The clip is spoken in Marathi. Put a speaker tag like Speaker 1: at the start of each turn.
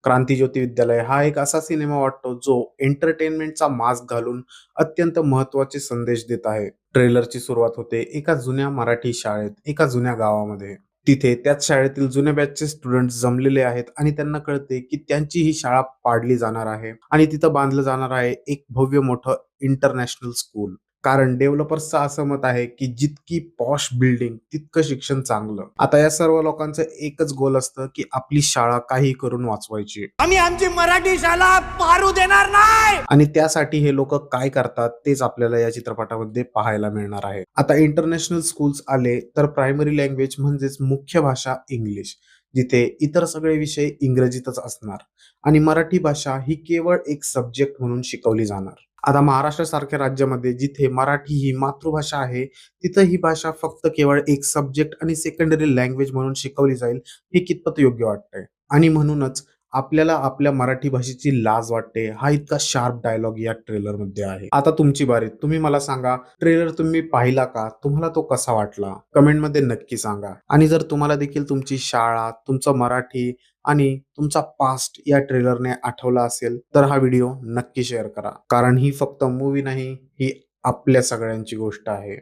Speaker 1: क्रांतिज्योती विद्यालय हा एक असा सिनेमा वाटतो जो एंटरटेनमेंटचा मास्क घालून अत्यंत महत्त्वाचे संदेश देत आहे. ट्रेलरची सुरुवात होते एका जुन्या मराठी शाळेत, एका जुन्या गावामध्ये. तिथे त्याच शाळेतील जुन्या बॅचचे स्टुडंट्स जमलेले आहेत आणि त्यांना कळते की त्यांची ही शाळा पाडली जाणार आहे आणि तिथं बांधलं जाणार आहे एक भव्य मोठं इंटरनॅशनल स्कूल. कारण डेव्हलपर्सचं असं मत आहे की जितकी पॉश बिल्डिंग तितकं शिक्षण चांगलं. आता या सर्व लोकांचं एकच गोल असतं की आपली शाळा काही करून वाचवायची.
Speaker 2: आम्ही आमची मराठी शाळा पारू देणार नाही.
Speaker 1: आणि त्यासाठी हे लोक काय करतात तेच आपल्याला या चित्रपटामध्ये पाहायला मिळणार आहे. आता इंटरनॅशनल स्कूल्स आले तर प्रायमरी लँग्वेज म्हणजेच मुख्य भाषा इंग्लिश, जिथे इतर सगळे विषय इंग्रजीतच असणार आणि मराठी भाषा ही केवळ एक सब्जेक्ट म्हणून शिकवली जाणार. आता महाराष्ट्र सारख्या राज्यामध्ये जिथे मराठी ही मातृभाषा आहे, तिथं ही भाषा फक्त केवळ एक सब्जेक्ट आणि सेकंडरी लँग्वेज म्हणून शिकवली जाईल, हे कितपत योग्य वाटतंय? आणि म्हणूनच आपल्याला आपल्या मराठी भाषेची लाज वाटते, हा इतका शार्प डायलॉग या ट्रेलर मध्ये आहे. आता तुमची बारी, तुम्ही मला सांगा, ट्रेलर तुम्ही पाहिला का? तुम्हाला तो कसा वाटला? कमेंट मध्ये नक्की सांगा. आणि जर तुम्हाला देखील तुमची शाळा, तुमचं मराठी आणि तुमचा पास्ट या ट्रेलरने आठवला असेल तर हा व्हिडिओ नक्की शेअर करा, कारण ही फक्त मूवी नाही, ही आपल्या सगळ्यांची गोष्ट आहे.